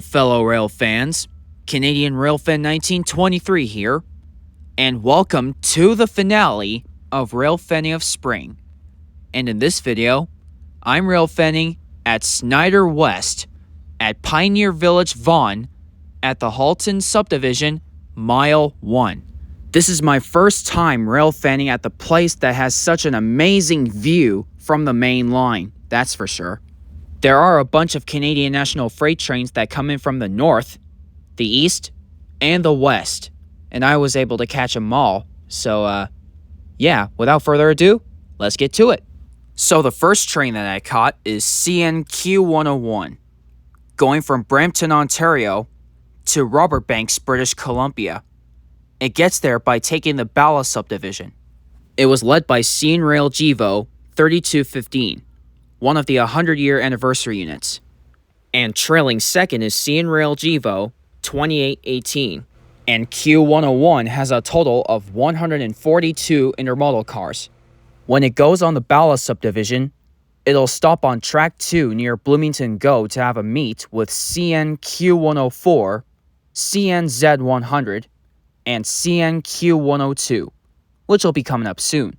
fellow rail fans. Canadian Railfan 1923 here, and welcome to the finale of Railfanning of Spring. And in this video, I'm railfanning at Snyder West at Pioneer Village, Vaughan, at the Halton Subdivision, Mile 1. This is my first time railfanning at the place that has such an amazing view from the main line, that's for sure. There are a bunch of Canadian National Freight trains that come in from the north, the east, and the west, and I was able to catch them all, so yeah, without further ado, let's get to it. So the first train that I caught is Q104, going from Brampton, Ontario to Robert Banks, British Columbia. It gets there by taking the Bala subdivision. It was led by Rail GEVO 3215, one of the 100-year anniversary units. And trailing second is Rail GEVO 2818. And Q101 has a total of 142 intermodal cars. When it goes on the Bala subdivision, it'll stop on track 2 near Bloomington Go to have a meet with CNQ104, CNZ100, and CNQ102, which will be coming up soon.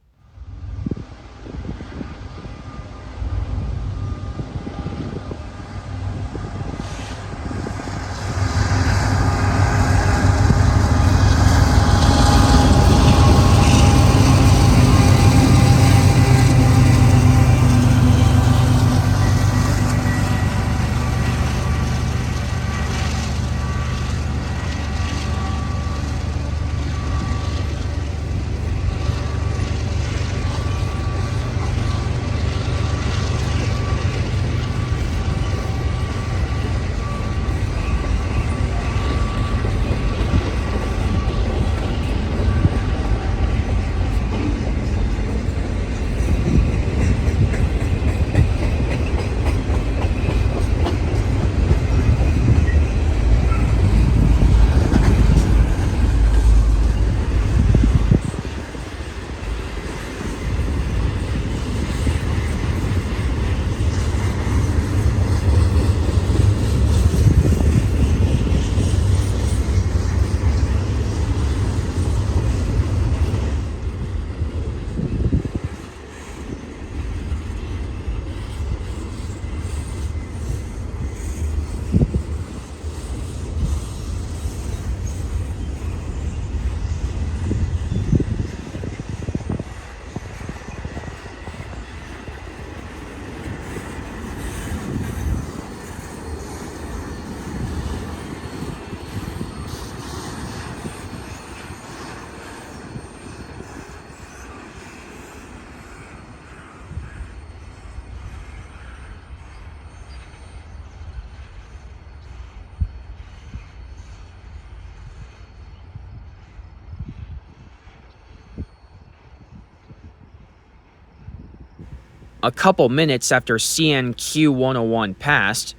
A couple minutes after CNQ101 passed,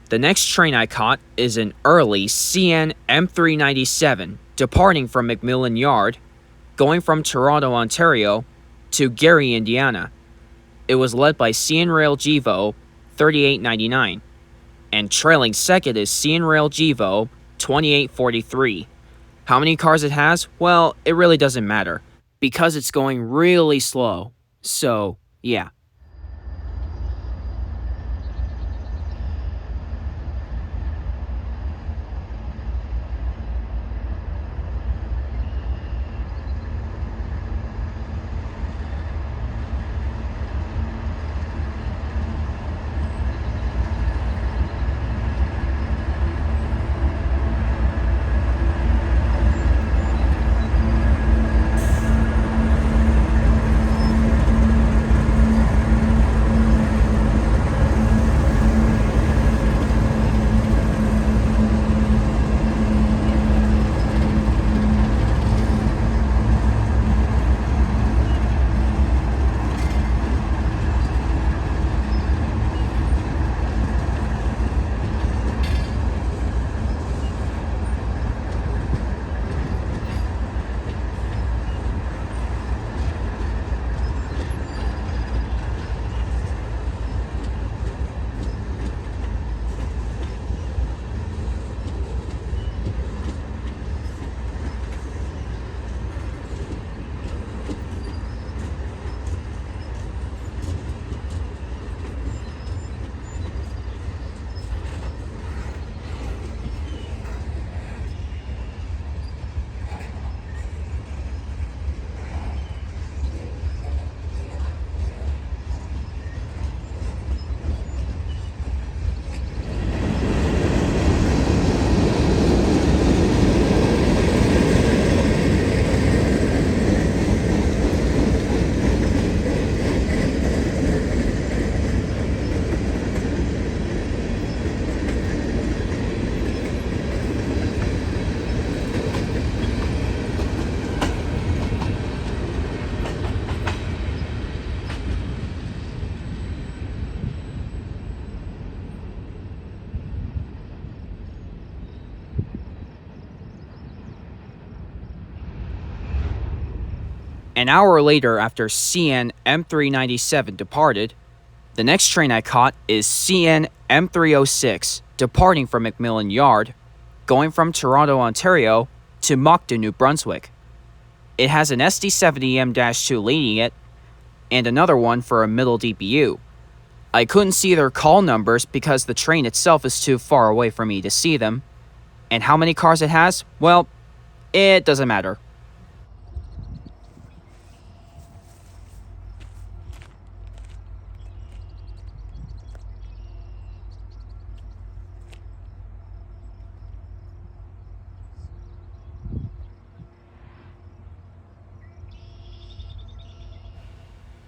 the next train I caught is an early CN M397 departing from McMillan Yard, going from Toronto, Ontario to Gary, Indiana. It was led by Rail GEVO 3899, and trailing second is Rail GEVO 2843. How many cars it has? Well, it really doesn't matter, because it's going really slow, so yeah. An hour later, after CN M397 departed, the next train I caught is CN M306, departing from McMillan Yard, going from Toronto, Ontario to Moncton, New Brunswick. It has an SD70M-2 leading it, and another one for a middle DPU. I couldn't see their call numbers because the train itself is too far away for me to see them. And how many cars it has? Well, it doesn't matter.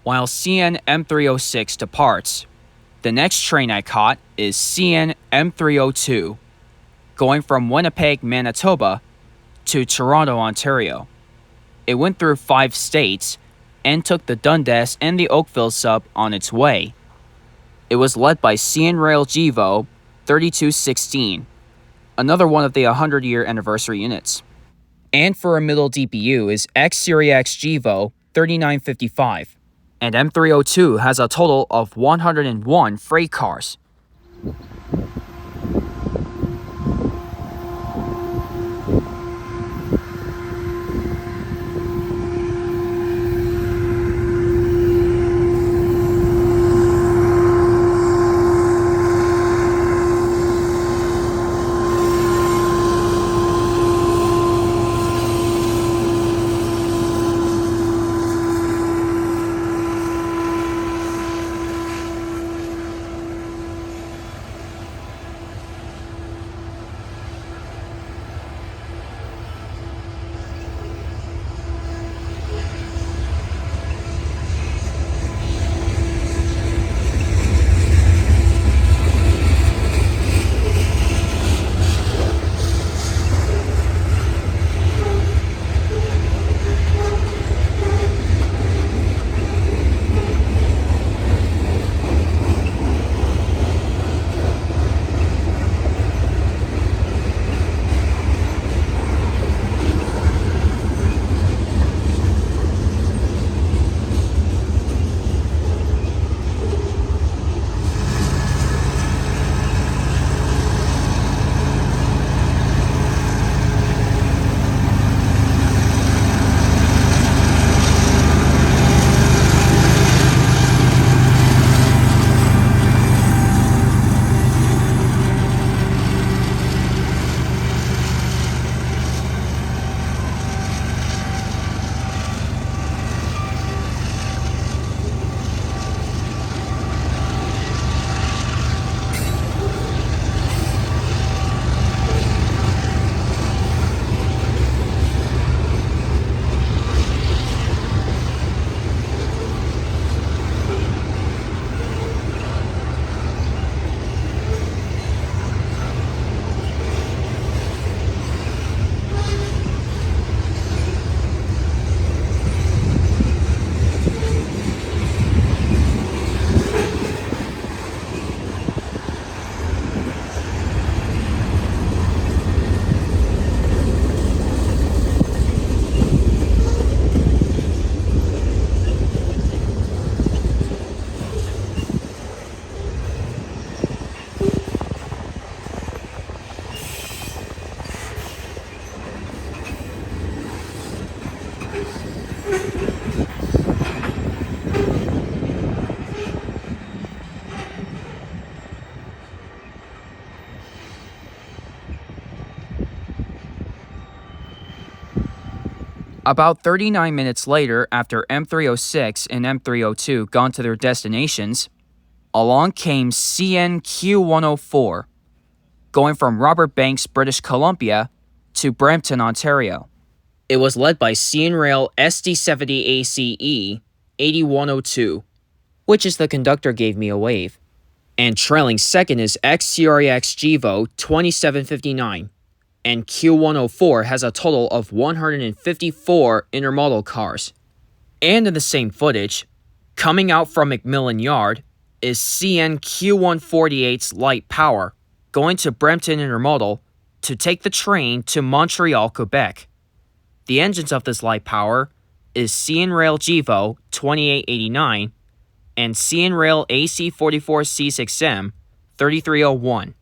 While CN M306 departs, the next train I caught is CN M302, going from Winnipeg, Manitoba to Toronto, Ontario. It went through 5 states and took the Dundas and the Oakville sub on its way. It was led by CN Rail GEVO 3216, another one of the 100-year anniversary units. And for a middle DPU is X-Series GEVO 3955. And M302 has a total of 101 freight cars. About 39 minutes later, after M306 and M302 gone to their destinations, along came CN Q104, going from Robert Banks, British Columbia, to Brampton, Ontario. It was led by CN Rail SD70ACE 8102, which is the conductor gave me a wave. And trailing second is X-Series GEVO 2759. And Q104 has a total of 154 intermodal cars. And in the same footage, coming out from McMillan Yard, is CN Q148's Light Power, going to Brampton Intermodal to take the train to Montreal, Quebec. The engines of this Light Power is CN Rail GEVO 2889 and CN Rail AC44C6M 3301.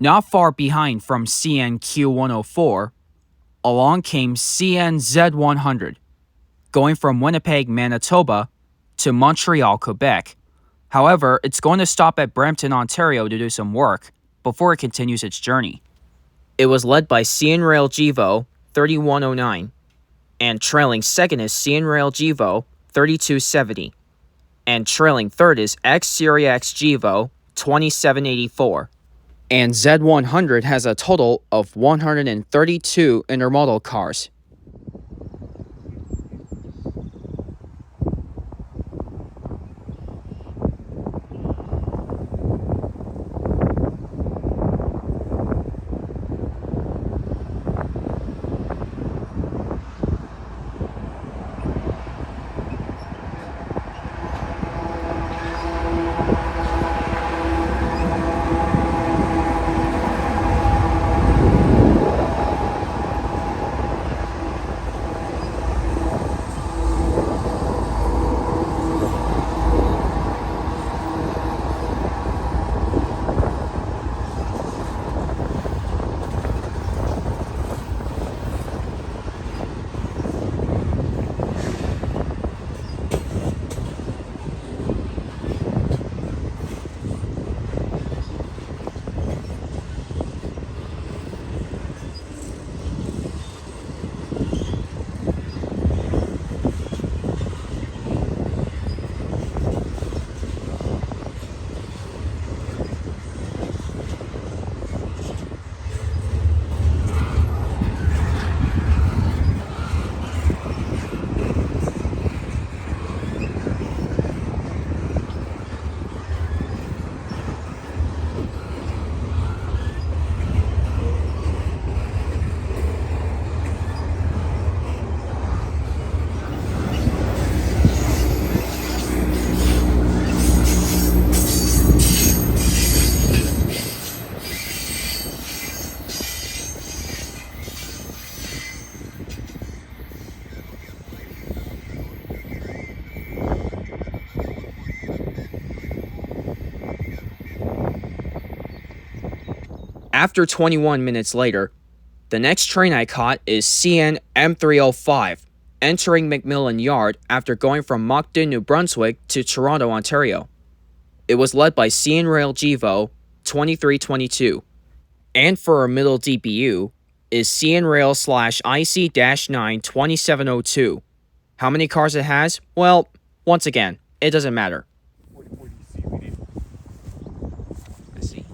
Not far behind from CN Q104, along came CN Z100, going from Winnipeg, Manitoba to Montreal, Quebec. However, it's going to stop at Brampton, Ontario to do some work before it continues its journey. It was led by CN Rail GEVO 3109, and trailing second is CN Rail GEVO 3270, and trailing third is X-Series GEVO 2784. And Z100 has a total of 132 intermodal cars. After 21 minutes later, the next train I caught is CN M305, entering McMillan Yard after going from Moncton, New Brunswick to Toronto, Ontario. It was led by CN Rail GEVO 2322. And for our middle DPU is CN Rail IC-9 2702. How many cars it has? Well, once again, it doesn't matter. I see.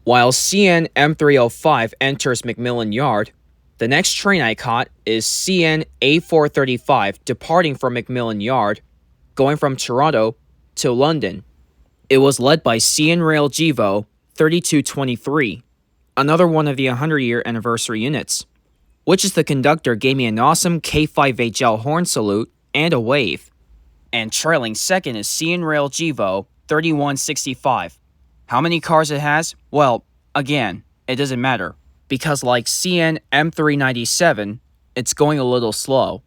While CN M305 enters McMillan Yard, the next train I caught is CN A435 departing from McMillan Yard, going from Toronto to London. It was led by CN Rail GEVO 3223, another one of the 100-year anniversary units, which is the conductor gave me an awesome K5HL horn salute and a wave. And trailing second is CN Rail GEVO 3165. How many cars it has? Well, again, it doesn't matter, because like CN M397, it's going a little slow.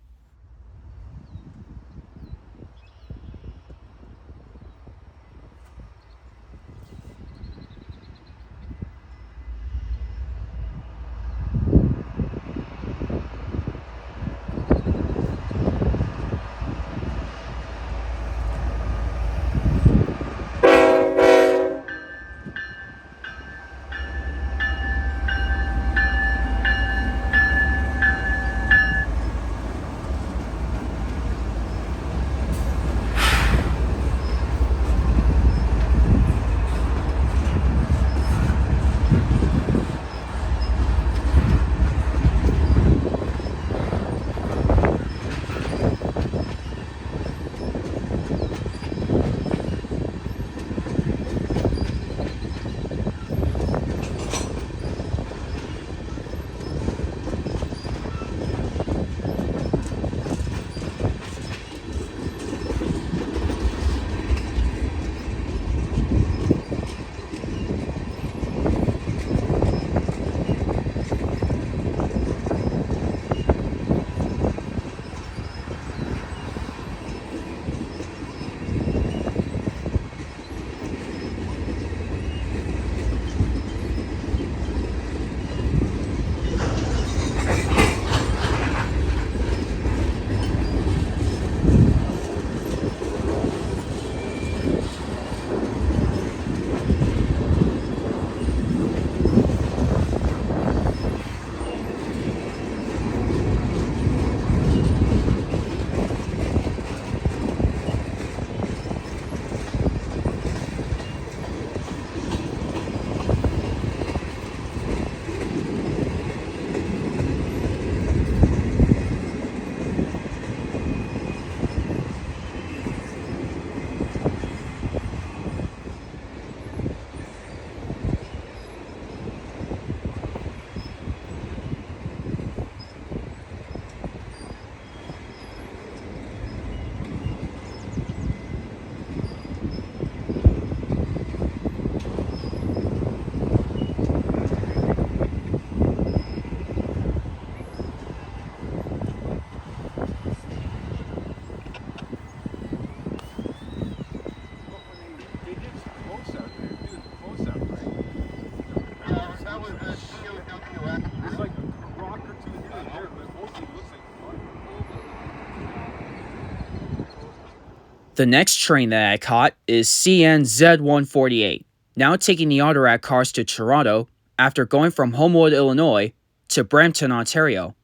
The next train that I caught is CN Z148, now taking the Autorack cars to Toronto after going from Homewood, Illinois to Brampton, Ontario.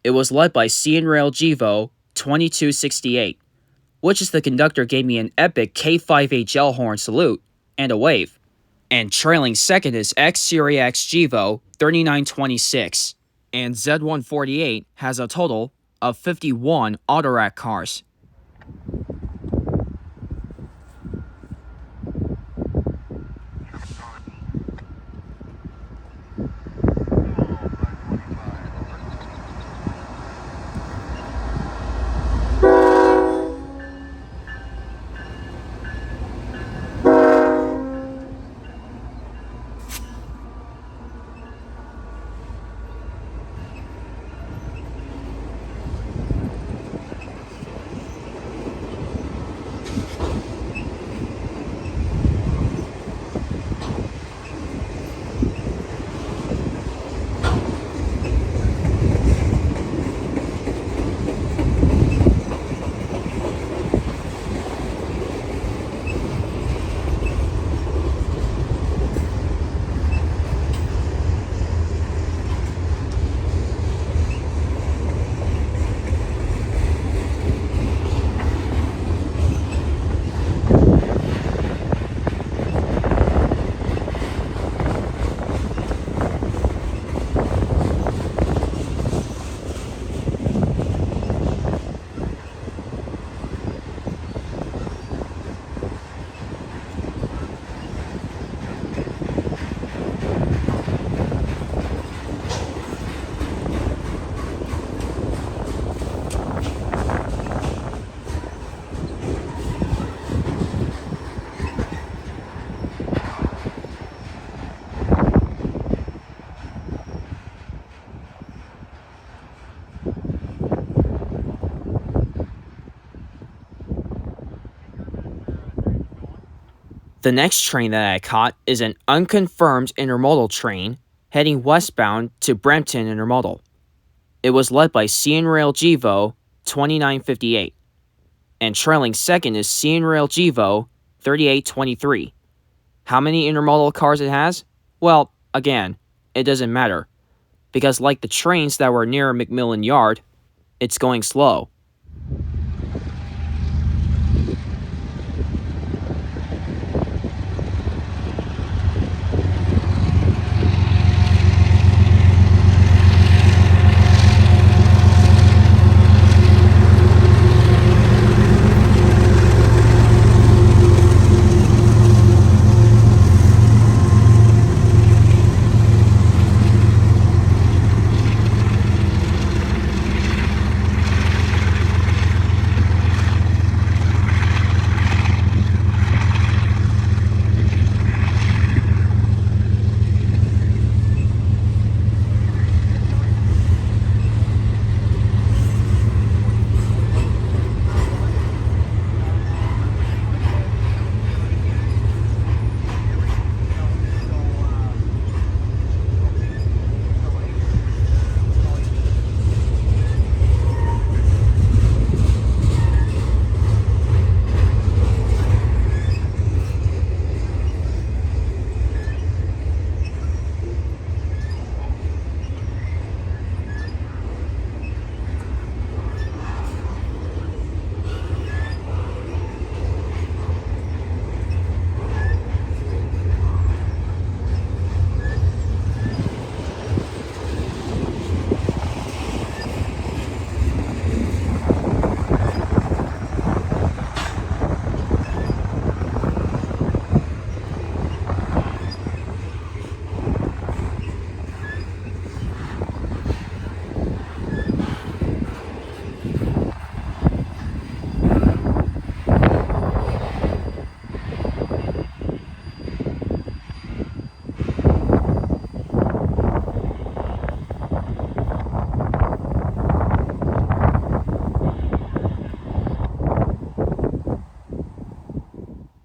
It was led by CN Rail GEVO 2268, which is the conductor gave me an epic K5HL horn salute and a wave. And trailing second is X-Series X GEVO 3926, and Z148 has a total of 51 Autorack cars. The next train that I caught is an unconfirmed intermodal train heading westbound to Brampton Intermodal. It was led by CN Rail GVO 2958, and trailing second is CN Rail GVO 3823. How many intermodal cars it has? Well, again, it doesn't matter, because like the trains that were near McMillan Yard, it's going slow.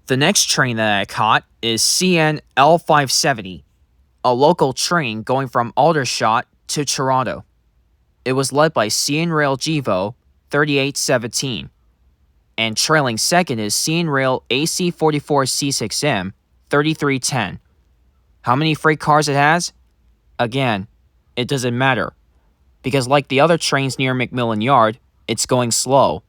The next train that I caught is CN L570, a local train going from Aldershot to Toronto. It was led by CN Rail GVO 3817, and trailing second is CN Rail AC44C6M 3310. How many freight cars it has? Again, it doesn't matter, because like the other trains near McMillan Yard, it's going slow.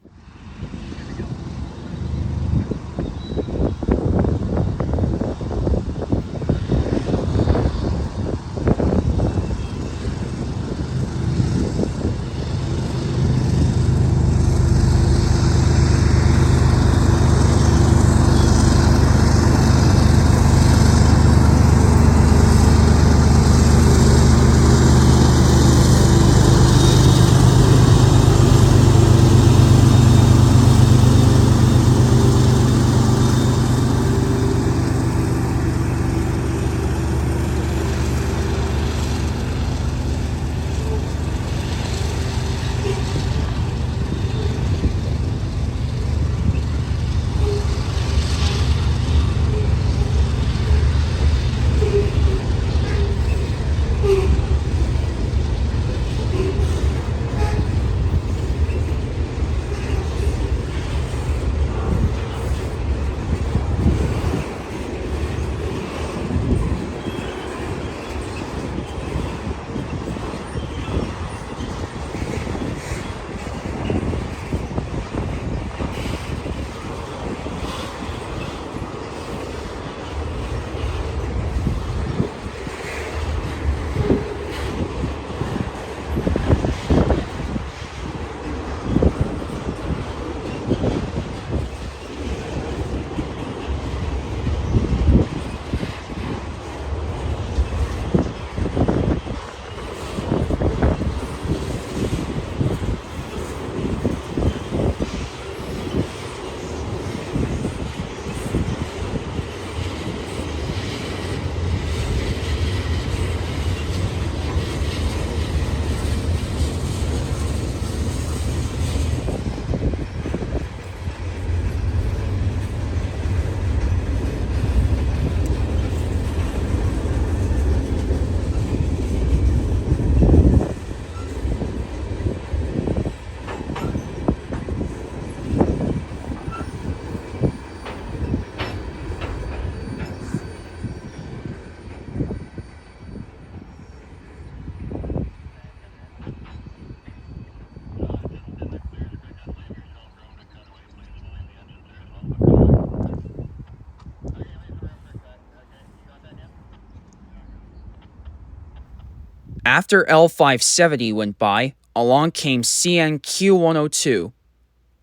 After L570 went by, along came Q102,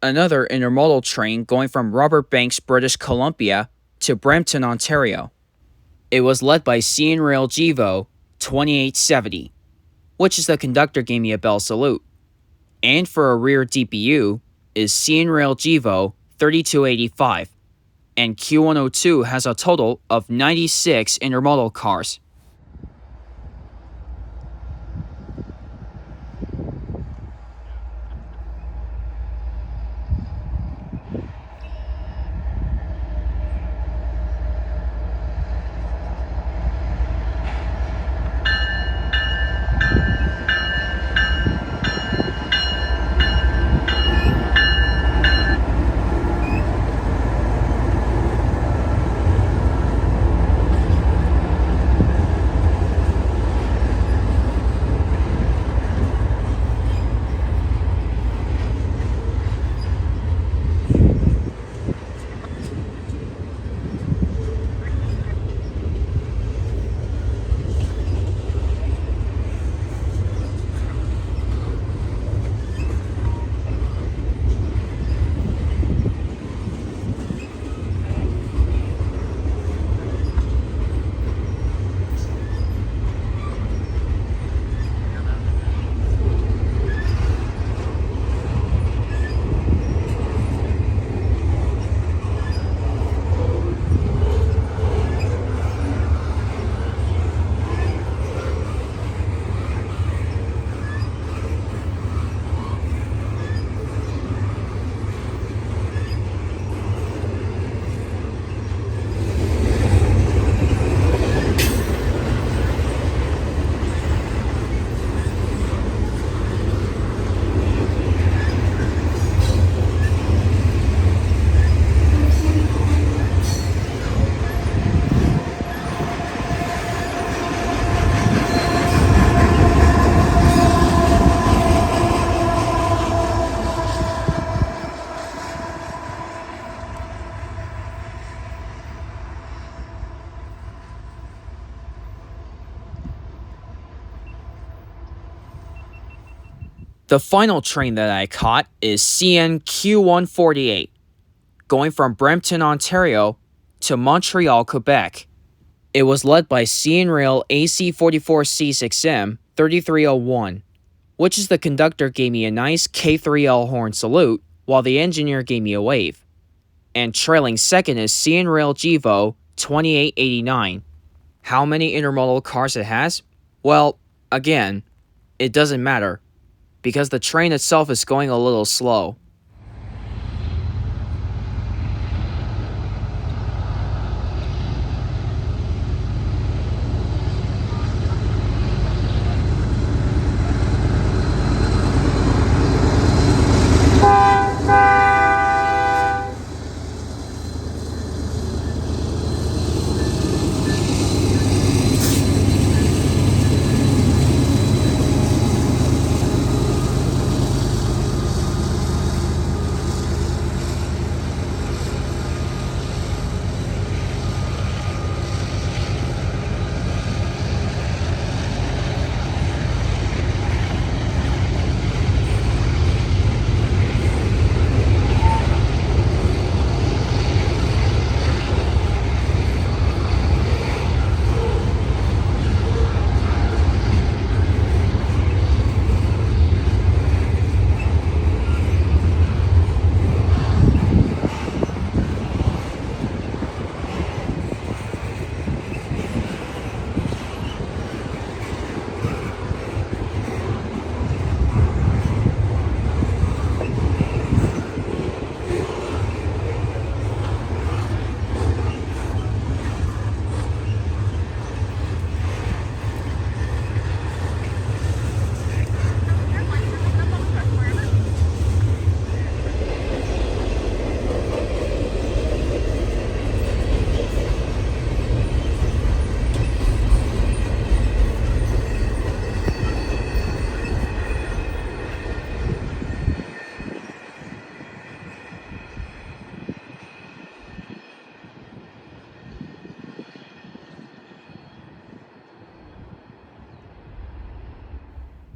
another intermodal train going from Robert Banks, British Columbia to Brampton, Ontario. It was led by Rail SD70ACE, which is the conductor gave me a bell salute. And for a rear DPU is Rail SD70ACE, and Q102 has a total of 96 intermodal cars. The final train that I caught is Q148, going from Brampton, Ontario to Montreal, Quebec. It was led by Rail AC44C6M 3301, which is the conductor gave me a nice K3L horn salute while the engineer gave me a wave. And trailing second is Rail GEVO 2889. How many intermodal cars it has? Well, again, it doesn't matter, because the train itself is going a little slow.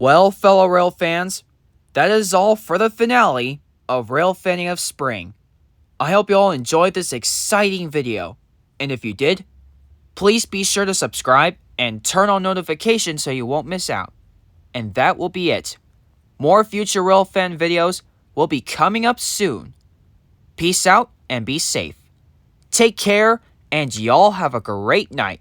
Well, fellow rail fans, that is all for the finale of Railfanning of Spring. I hope you all enjoyed this exciting video, and if you did, please be sure to subscribe and turn on notifications so you won't miss out. And that will be it. More future Railfan videos will be coming up soon. Peace out and be safe. Take care, and y'all have a great night.